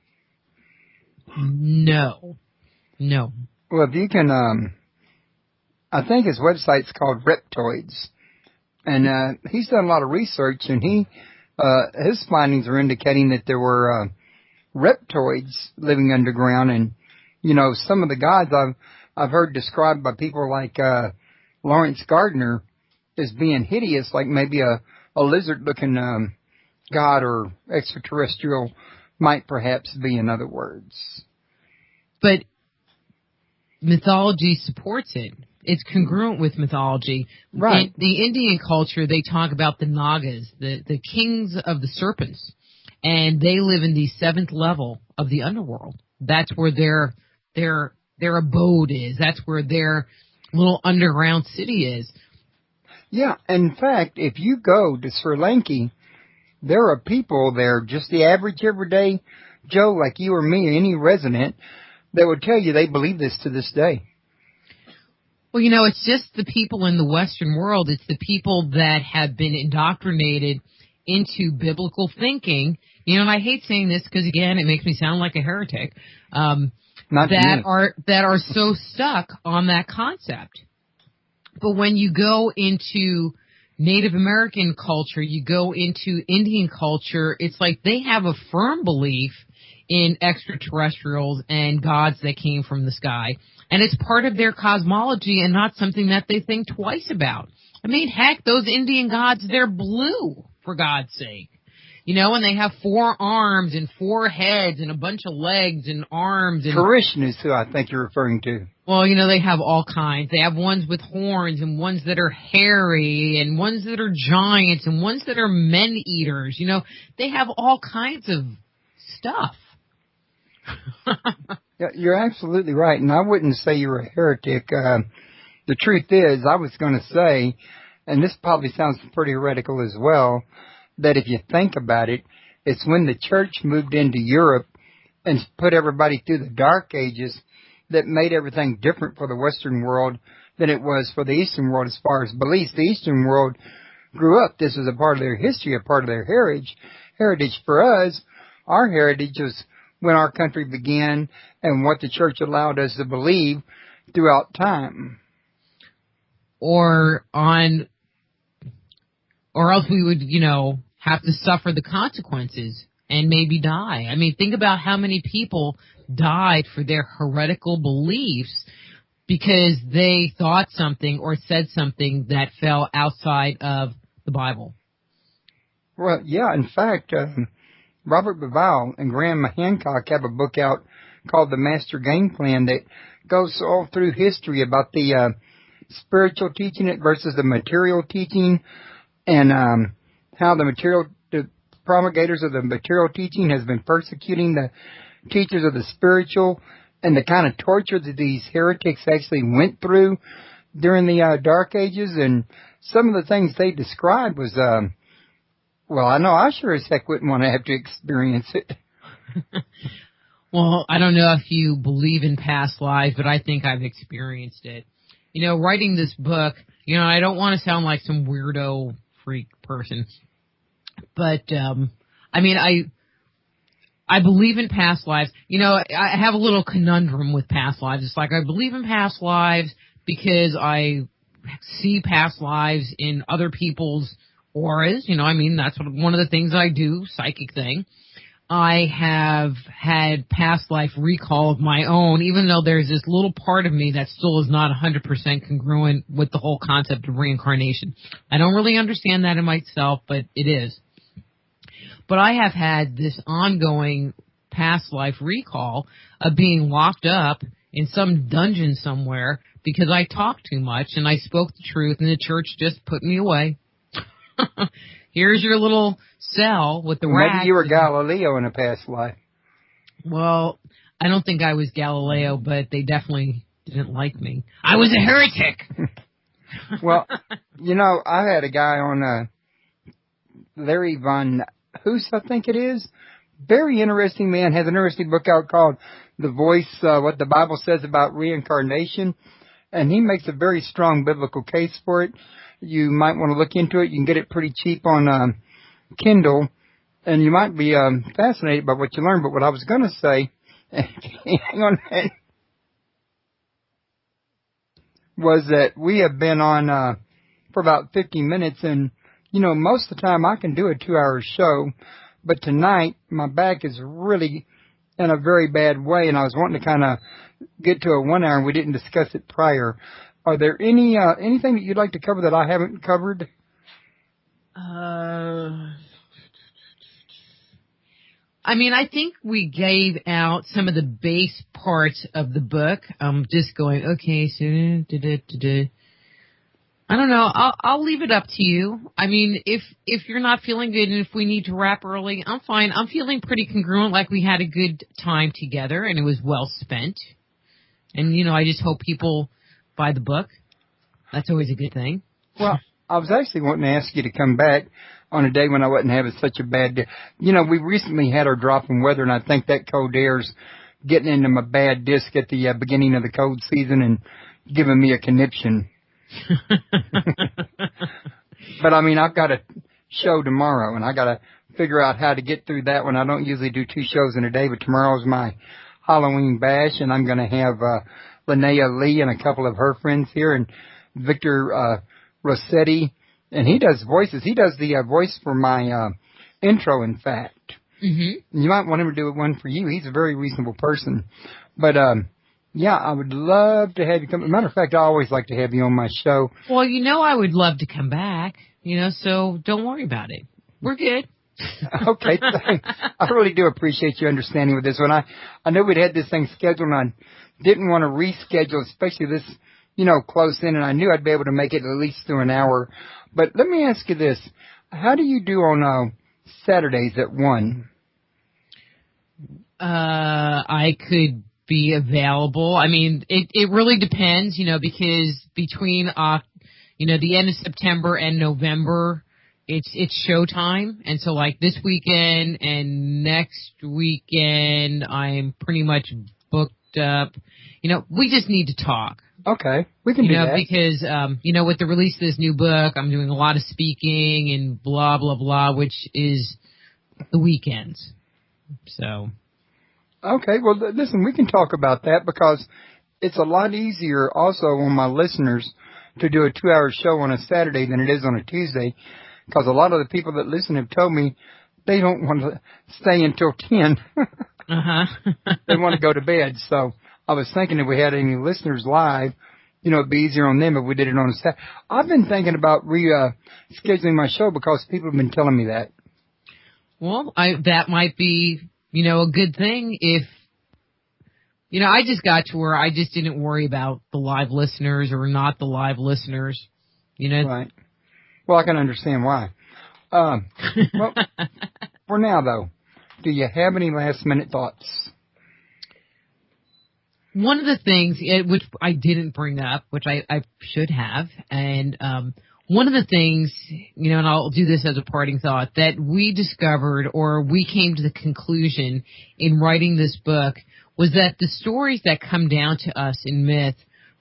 No. Well, if you can, I think his website's called Reptoids. And he's done a lot of research, and his findings are indicating that there were reptoids living underground. And, some of the gods I've heard described by people like Lawrence Gardner as being hideous, like maybe a lizard-looking god or extraterrestrial might perhaps be, in other words. But mythology supports it. It's congruent with mythology. Right. In the Indian culture, they talk about the Nagas, the kings of the serpents, and they live in the 7th level of the underworld. That's where their abode is. That's where their little underground city is. Yeah, in fact, if you go to Sri Lanka, there are people there, just the average everyday Joe like you or me, any resident, that would tell you they believe this to this day. Well, it's just the people in the Western world. It's the people that have been indoctrinated into biblical thinking. And I hate saying this because, again, it makes me sound like a heretic. That are so stuck on that concept. But when you go into Native American culture, you go into Indian culture, it's like they have a firm belief in extraterrestrials and gods that came from the sky. And it's part of their cosmology and not something that they think twice about. I mean, heck, those Indian gods, they're blue, for God's sake. And they have 4 arms and 4 heads and a bunch of legs and arms. And Parishn is who I think you're referring to. Well, they have all kinds. They have ones with horns and ones that are hairy and ones that are giants and ones that are men-eaters. They have all kinds of stuff. Yeah, you're absolutely right, and I wouldn't say you're a heretic. The truth is, I was going to say, and this probably sounds pretty heretical as well, that if you think about it, it's when the church moved into Europe and put everybody through the Dark Ages that made everything different for the Western world than it was for the Eastern world as far as beliefs. The Eastern world grew up. This was a part of their history, a part of their heritage. For us, our heritage was when our country began and what the church allowed us to believe throughout time. Or else we would, have to suffer the consequences and maybe die. I mean, think about how many people died for their heretical beliefs because they thought something or said something that fell outside of the Bible. Well, yeah, in fact, Robert Bauval and Graham Hancock have a book out called The Master Game Plan that goes all through history about the spiritual teaching versus the material teaching, and how the promulgators of the material teaching has been persecuting the teachers of the spiritual, and the kind of torture that these heretics actually went through during the Dark Ages. And some of the things they described was, well, I know I sure as heck wouldn't want to have to experience it. Well, I don't know if you believe in past lives, but I think I've experienced it. Writing this book, I don't want to sound like some weirdo freak person, but, I I believe in past lives. You know, I have a little conundrum with past lives. It's like I believe in past lives because I see past lives in other people's auras. You know, I mean, that's one of the things I do, psychic thing. I have had past life recall of my own, even though there's this little part of me that still is not 100% congruent with the whole concept of reincarnation. I don't really understand that in myself, but it is. But I have had this ongoing past life recall of being locked up in some dungeon somewhere because I talked too much and I spoke the truth and the church just put me away. Here's your little cell with the rats. Maybe you were Galileo in a past life. Well, I don't think I was Galileo, but they definitely didn't like me. I was a heretic. Well, you know, I had a guy on Larry Von Hoos, I think it is. Very interesting man. Has an interesting book out called The Voice, What the Bible Says About Reincarnation. And he makes a very strong biblical case for it. You might want to look into it. You can get it pretty cheap on Kindle. And you might be fascinated by what you learn. But what I was going to say, hang on a minute, was that we have been on for about 50 minutes. And, you know, most of the time I can do a 2-hour show. But tonight, my back is really in a very bad way. And I was wanting to kind of get to a 1 hour, and we didn't discuss it prior. Are there anything that you'd like to cover that I haven't covered? I mean, I think we gave out some of the base parts of the book. I'm just going, okay, so I don't know. I'll leave it up to you. I mean, if you're not feeling good and if we need to wrap early, I'm fine. I'm feeling pretty congruent, like we had a good time together and it was well spent. And, you know, I just hope people buy the book. That's always a good thing. Well, I was actually wanting to ask you to come back on a day when I wasn't having such a bad day. You know, we recently had our drop in weather, and I think that cold air's getting into my bad disc at the beginning of the cold season and giving me a conniption. But, I mean, I've got a show tomorrow, and I got to figure out how to get through that one. I don't usually do 2 shows in a day, but tomorrow's my Halloween bash, and I'm going to have Linnea Lee and a couple of her friends here, and Victor Rossetti, and he does voices. He does the voice for my intro, in fact. Mm-hmm. You might want him to do one for you. He's a very reasonable person. But, yeah, I would love to have you come. As a matter of fact, I always like to have you on my show. Well, you know I would love to come back, you know, so don't worry about it. We're good. Okay, thanks. I really do appreciate your understanding with this one. I knew we'd had this thing scheduled, and I didn't want to reschedule, especially this, you know, close in, and I knew I'd be able to make it at least through an hour. But let me ask you this. How do you do on Saturdays at 1? I could be available. I mean, it really depends, you know, because between, you know, the end of September and November, it's showtime. And so like this weekend and next weekend, I'm pretty much booked up. You know, we just need to talk. Okay, we can do that. Because, you know, with the release of this new book, I'm doing a lot of speaking and blah, blah, blah, which is the weekends. So. Okay, well, listen, we can talk about that because it's a lot easier also on my listeners to do a 2-hour show on a Saturday than it is on a Tuesday, because a lot of the people that listen have told me they don't want to stay until 10. They want to go to bed. So I was thinking if we had any listeners live, you know, it'd be easier on them if we did it on a Saturday. I've been thinking about scheduling my show because people have been telling me that. Well, that might be, you know, a good thing if, you know, I just got to where I just didn't worry about the live listeners or not the live listeners, you know. Right. Well, I can understand why. Well, for now, though, do you have any last-minute thoughts? One of the things, which I didn't bring up, which I should have, and one of the things, you know, and I'll do this as a parting thought, that we discovered or we came to the conclusion in writing this book was that the stories that come down to us in myth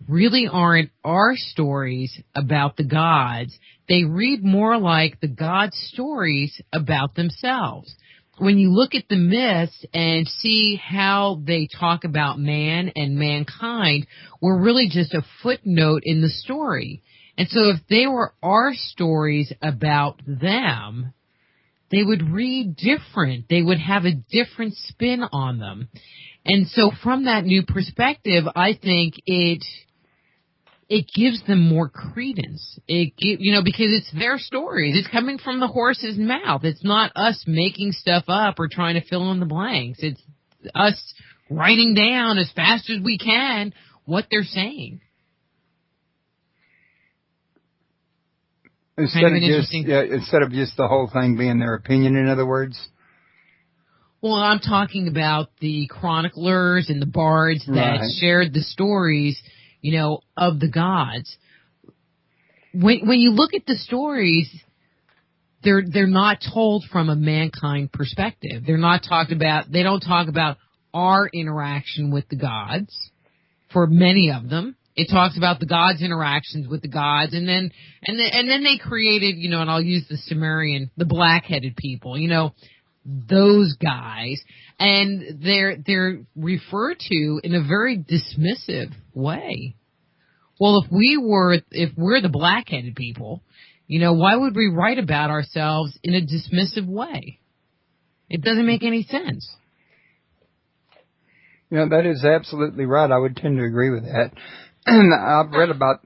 really aren't our stories about the gods. They read more like the gods' stories about themselves. when you look at the myths and see how they talk about man and mankind, we're really just a footnote in the story. And so if they were our stories about them, they would read different. They would have a different spin on them. And so from that new perspective, I think it gives them more credence. Because it's their stories. It's coming from the horse's mouth. It's not us making stuff up or trying to fill in the blanks. It's us writing down as fast as we can what they're saying. Instead of just the whole thing being their opinion, in other words? Well, I'm talking about the chroniclers and the bards that shared the stories, of the gods. When you look at the stories, they're not told from a mankind perspective. They don't talk about our interaction with the gods for many of them. It talks about the gods' interactions with the gods, and then they created, and I'll use the Sumerian, the black-headed people, those guys, and they're referred to in a very dismissive way. Well, if we're the black-headed people, why would we write about ourselves in a dismissive way? It doesn't make any sense. That is absolutely right. I would tend to agree with that. I've read about,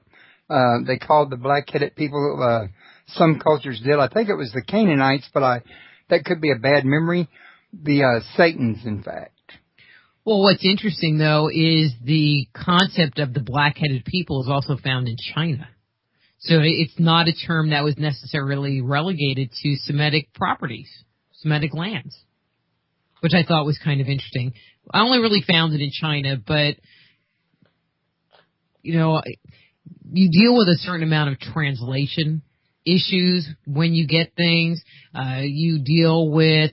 they called the black-headed people, some cultures did. I think it was the Canaanites, but that could be a bad memory. The Satans, in fact. Well, what's interesting, though, is the concept of the black-headed people is also found in China. So it's not a term that was necessarily relegated to Semitic properties, Semitic lands, which I thought was kind of interesting. I only really found it in China, but you deal with a certain amount of translation issues when you get things. You deal with,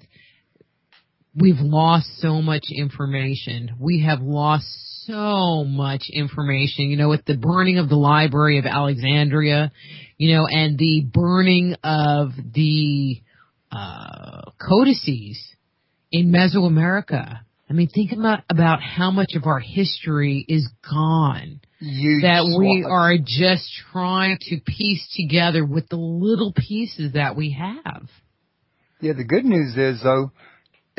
we've lost so much information. We have lost so much information, with the burning of the Library of Alexandria, and the burning of the codices in Mesoamerica. I mean, think about how much of our history is gone. That we are just trying to piece together with the little pieces that we have. Yeah, the good news is, though,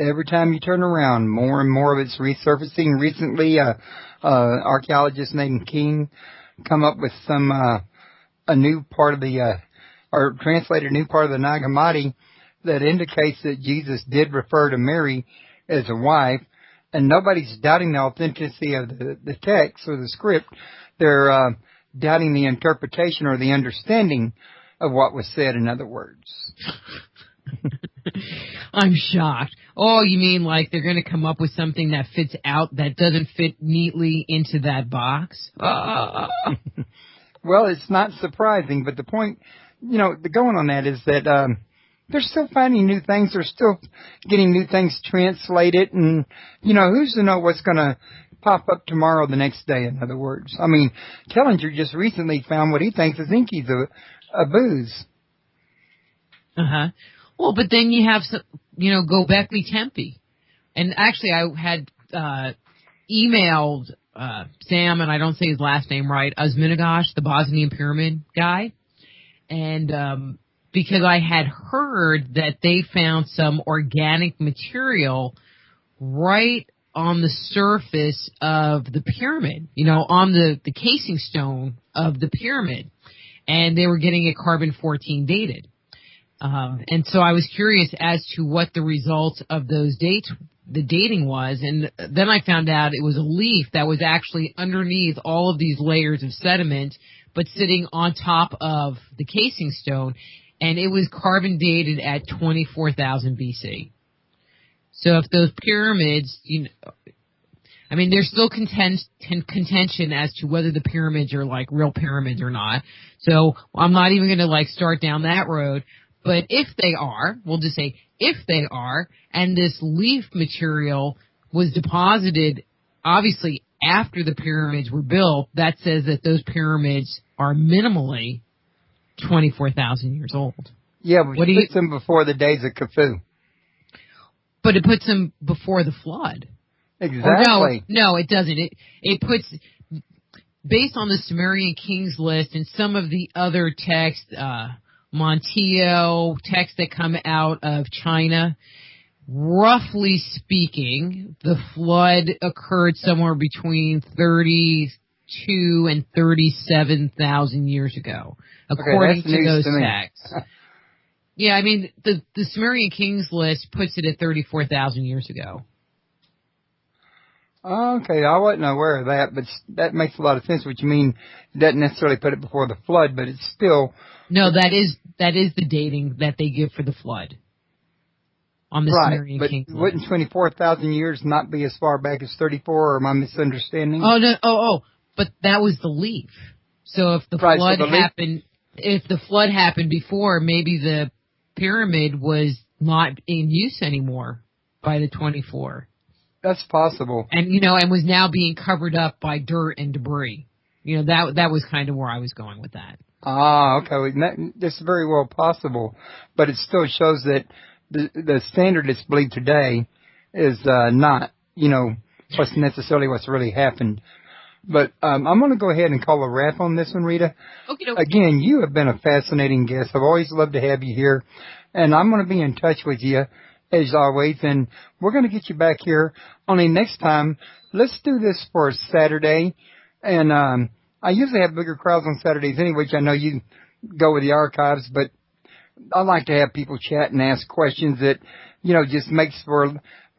every time you turn around, more and more of it's resurfacing. Recently, archaeologist named King come up with a new part of or translated a new part of the Nag Hammadi that indicates that Jesus did refer to Mary as a wife. And nobody's doubting the authenticity of the text or the script. They're doubting the interpretation or the understanding of what was said, in other words. I'm shocked. Oh, you mean like they're going to come up with something that fits out, that doesn't fit neatly into that box? Well, it's not surprising, but the point, the going on that is that they're still finding new things. They're still getting new things translated. And, who's to know what's going to pop up tomorrow, the next day, in other words. I mean, Tellinger just recently found what he thinks is Inky's a booze. Uh-huh. Well, but then you have, Gobekli Tepe. And actually, I had emailed Sam, and I don't say his last name right, Azminagosh, the Bosnian pyramid guy. And because I had heard that they found some organic material right on the surface of the pyramid, on the casing stone of the pyramid. And they were getting it carbon-14 dated. And so I was curious as to what the results of those dates, the dating was. And then I found out it was a leaf that was actually underneath all of these layers of sediment, but sitting on top of the casing stone. And it was carbon dated at 24,000 BC. So if those pyramids, there's still contention as to whether the pyramids are like real pyramids or not. So I'm not even going to start down that road. But if they are, we'll just say if they are, and this leaf material was deposited obviously after the pyramids were built, that says that those pyramids are minimally 24,000 years old. Yeah, which puts them before the days of Khufu. But it puts them before the flood. Exactly. No, it doesn't. It puts, based on the Sumerian Kings list and some of the other texts, Monteo, texts that come out of China, roughly speaking, the flood occurred somewhere between 32 and 37,000 years ago, according to those texts. Yeah, I mean, the Sumerian Kings list puts it at 34,000 years ago. Okay, I wasn't aware of that, but that makes a lot of sense, which mean it doesn't necessarily put it before the flood, but it's still... No, that is the dating that they give for the flood on the Sumerian Kings list. Wouldn't 24,000 years not be as far back as 34, or am I misunderstanding? Oh, no, but that was the leaf. So if the flood happened... If the flood happened before, maybe the pyramid was not in use anymore by the 24. That's possible. And, and was now being covered up by dirt and debris. That was kind of where I was going with that. Okay. That's very well possible. But it still shows that the standard that's believed today is not, what's really happened. But I'm going to go ahead and call a wrap on this one, Rita. Okay. Again, you have been a fascinating guest. I've always loved to have you here. And I'm going to be in touch with you, as always. And we're going to get you back here. Only next time, let's do this for Saturday. And I usually have bigger crowds on Saturdays anyway, which I know you go with the archives. But I like to have people chat and ask questions that, just makes for...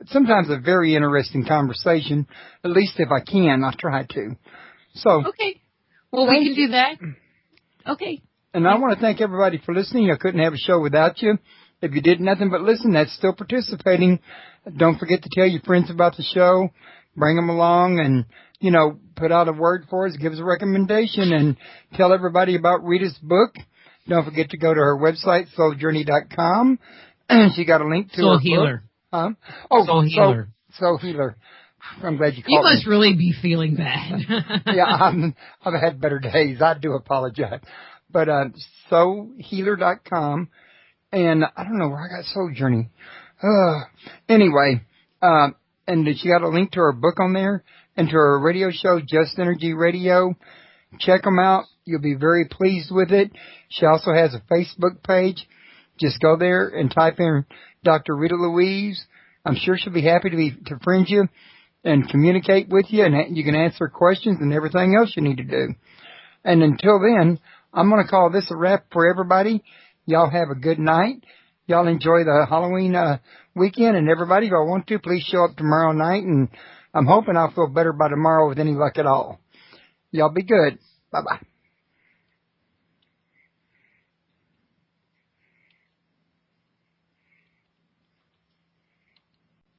sometimes a very interesting conversation. At least if I can, I'll try to. So okay, well we can do that. Okay. And I want to thank everybody for listening. I couldn't have a show without you. If you did nothing but listen, that's still participating. Don't forget to tell your friends about the show. Bring them along, and put out a word for us. Give us a recommendation, and tell everybody about Rita's book. Don't forget to go to her website, souljourney.com. She got a link to Soul her Healer. book. Huh? Soul Healer. Soul Healer. I'm glad you called me. You must really be feeling bad. Yeah, I've had better days. I do apologize. But soulhealer.com, and I don't know where I got Soul Journey. Anyway, and she got a link to her book on there and to her radio show, Just Energy Radio. Check them out. You'll be very pleased with it. She also has a Facebook page. Just go there and type in Dr. Rita Louise. I'm sure she'll be happy to friend you and communicate with you, and you can answer questions and everything else you need to do. And until then, I'm going to call this a wrap for everybody. Y'all have a good night. Y'all enjoy the Halloween weekend, and everybody, if y'all want to, please show up tomorrow night, and I'm hoping I'll feel better by tomorrow with any luck at all. Y'all be good. Bye-bye.